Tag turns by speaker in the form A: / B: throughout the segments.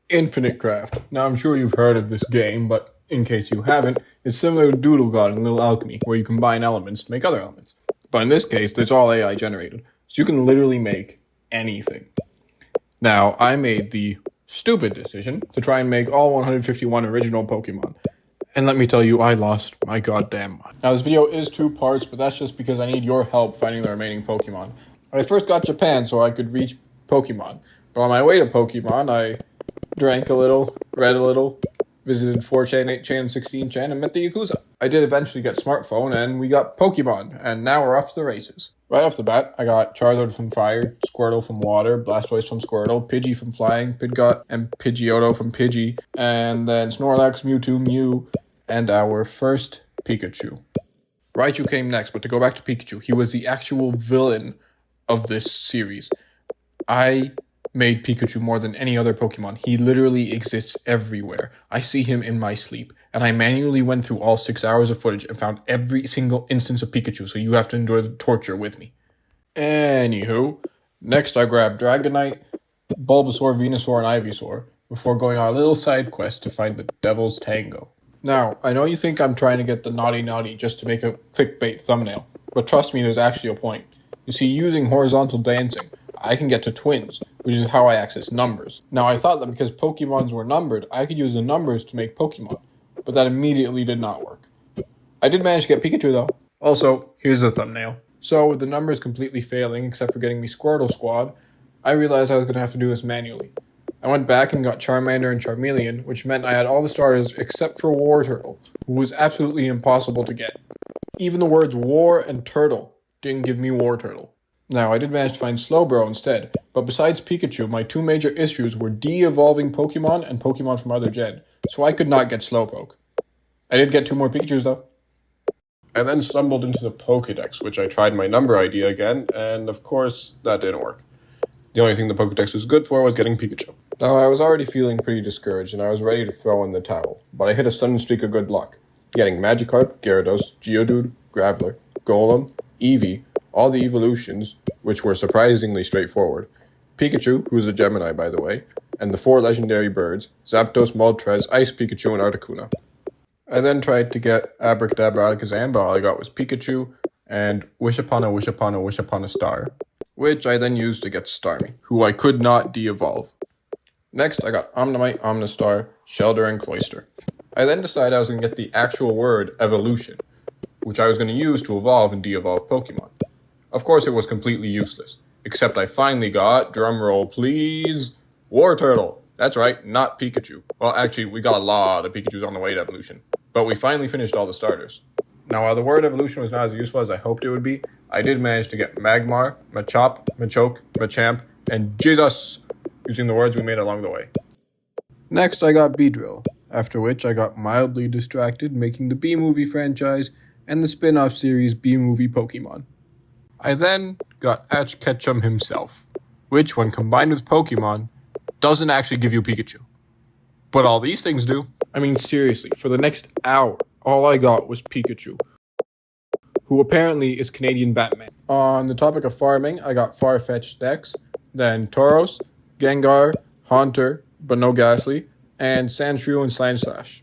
A: Infinite Craft. Now, I'm sure you've heard of this game, but in case you haven't, it's similar to Doodle God and Little Alchemy, where you combine elements to make other elements. But in this case, it's all AI generated, so you can literally make anything. Now, I made the stupid decision to try and make all 151 original Pokemon. And let me tell you, I lost my goddamn mind. Now, this video is 2 parts, but that's just because I need your help finding the remaining Pokemon. I first got Japan so I could reach Pokemon. But on my way to Pokemon, I drank a little, read a little, visited 4chan, 8chan, 16chan, and met the Yakuza. I did eventually get smartphone, and we got Pokemon, and now we're off to the races. Right off the bat, I got Charizard from Fire, Squirtle from Water, Blastoise from Squirtle, Pidgey from Flying, Pidgeot and Pidgeotto from Pidgey, and then Snorlax, Mewtwo, Mew, and our first Pikachu. Raichu came next, but to go back to Pikachu, he was the actual villain of this series. I made Pikachu more than any other Pokemon. He literally exists everywhere. I see him in my sleep, and I manually went through all 6 hours of footage and found every single instance of Pikachu, so you have to endure the torture with me. Anywho, next I grabbed Dragonite, Bulbasaur, Venusaur, and Ivysaur, before going on a little side quest to find the Devil's Tango. Now, I know you think I'm trying to get the naughty just to make a clickbait thumbnail, but trust me, there's actually a point. You see, using horizontal dancing, I can get to twins, which is how I access numbers. Now, I thought that because Pokemons were numbered, I could use the numbers to make Pokemon, but that immediately did not work. I did manage to get Pikachu, though. Also, here's the thumbnail. So, with the numbers completely failing, except for getting me Squirtle Squad, I realized I was going to have to do this manually. I went back and got Charmander and Charmeleon, which meant I had all the starters except for Wartortle, who was absolutely impossible to get. Even the words War and Turtle didn't give me Wartortle. Now, I did manage to find Slowbro instead, but besides Pikachu, my 2 major issues were de-evolving Pokemon and Pokemon from other gen, so I could not get Slowpoke. I did get 2 more Pikachus though. I then stumbled into the Pokédex, which I tried my number idea again, and of course, that didn't work. The only thing the Pokédex was good for was getting Pikachu. Now, I was already feeling pretty discouraged, and I was ready to throw in the towel, but I hit a sudden streak of good luck, getting Magikarp, Gyarados, Geodude, Graveler, Golem, Eevee, all the evolutions, which were surprisingly straightforward, Pikachu, who's a Gemini by the way, and the 4 legendary birds, Zapdos, Moltres, Ice Pikachu, and Articuno. I then tried to get Abracadabra, Alakazam, but all I got was Pikachu, and Wish Upon a Wish Upon a Wish Upon a Star, which I then used to get Starmie, who I could not de-evolve. Next, I got Omnimite, Omnistar, Shelder, and Cloyster. I then decided I was going to get the actual word evolution, which I was going to use to evolve and de-evolve Pokemon. Of course, it was completely useless, except I finally got, drumroll please, Wartortle. That's right, not Pikachu. Well, actually, we got a lot of Pikachus on the way to evolution, but we finally finished all the starters. Now, while the word evolution was not as useful as I hoped it would be, I did manage to get Magmar, Machop, Machoke, Machamp, and Jesus, using the words we made along the way. Next, I got Beedrill, after which I got mildly distracted making the B-Movie franchise and the spin-off series B-Movie Pokemon. I then got Ash Ketchum himself, which, when combined with Pokemon, doesn't actually give you Pikachu. But all these things do. I mean, seriously, for the next hour, all I got was Pikachu, who apparently is Canadian Batman. On the topic of farming, I got Farfetch'd Dex, then Tauros, Gengar, Haunter, but no Ghastly, and Sandshrew and Slanslash.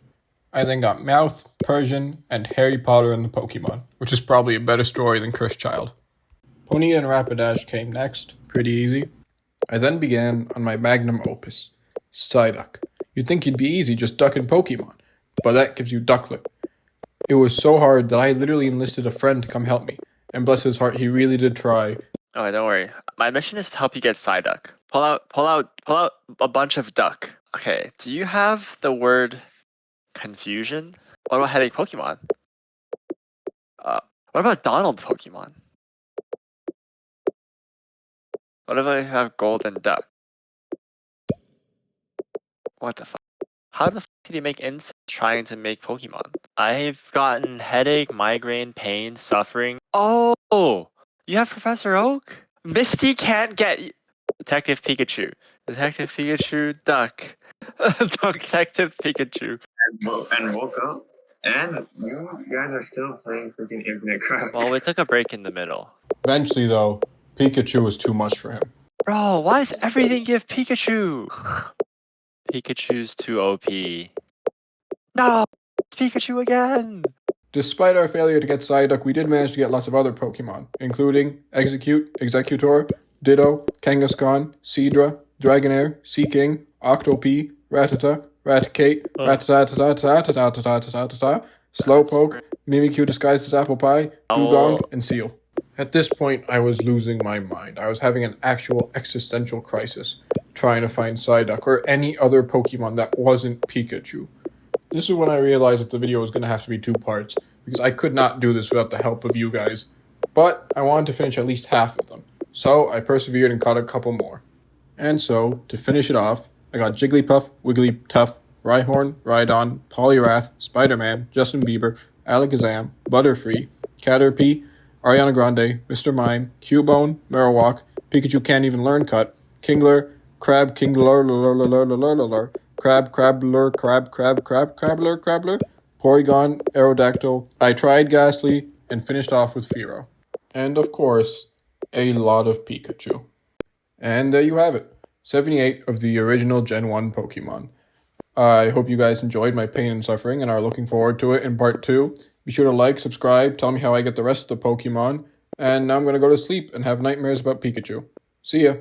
A: I then got Meowth, Persian, and Harry Potter and the Pokemon, which is probably a better story than Cursed Child. Ponyta and Rapidash came next, pretty easy. I then began on my magnum opus, Psyduck. You'd think it'd be easy just ducking Pokemon, but that gives you Ducklet. It was so hard that I literally enlisted a friend to come help me, and bless his heart, he really did try.
B: Oh, don't worry. My mission is to help you get Psyduck. Pull out a bunch of duck. Okay, do you have the word confusion? What about headache Pokemon? What about Donald Pokemon? What if I have golden duck? What the fuck? How the fuck did he make insects trying to make Pokemon? I've gotten headache, migraine, pain, suffering. Oh, you have Professor Oak? Misty can't get Detective Pikachu. Detective Pikachu, duck. Detective Pikachu.
C: And woke up, and you guys are still playing freaking Infinite Craft.
B: Well, we took a break in the middle.
A: Eventually, though, Pikachu was too much for him.
B: Bro, why does everything give Pikachu? Pikachu's too OP. No! It's Pikachu again!
A: Despite our failure to get Psyduck, we did manage to get lots of other Pokemon, including Executor, Ditto, Kangaskhan, Seadra, Dragonair, Seaking, Octopi, Rattata, Raticate, Rattata, Slowpoke, Mimikyu disguised as Apple Pie, Dugong, and Seal. At this point, I was losing my mind. I was having an actual existential crisis, trying to find Psyduck or any other Pokemon that wasn't Pikachu. This is when I realized that the video was going to have to be 2 parts, because I could not do this without the help of you guys. But I wanted to finish at least half of them, so I persevered and caught a couple more. And so, to finish it off, I got Jigglypuff, Wigglytuff, Rhyhorn, Rhydon, Poliwrath, Spider-Man, Justin Bieber, Alakazam, Butterfree, Caterpie, Ariana Grande, Mr. Mime, Cubone, Marowak, Pikachu Can't Even Learn Cut, Kingler, Crabler, Porygon, Aerodactyl. I tried Ghastly, and finished off with Fearow. And of course, a lot of Pikachu. And there you have it, 78 of the original Gen 1 Pokemon. I hope you guys enjoyed my pain and suffering and are looking forward to it in part 2. Be sure to like, subscribe, tell me how I get the rest of the Pokemon, and now I'm going to go to sleep and have nightmares about Pikachu. See ya!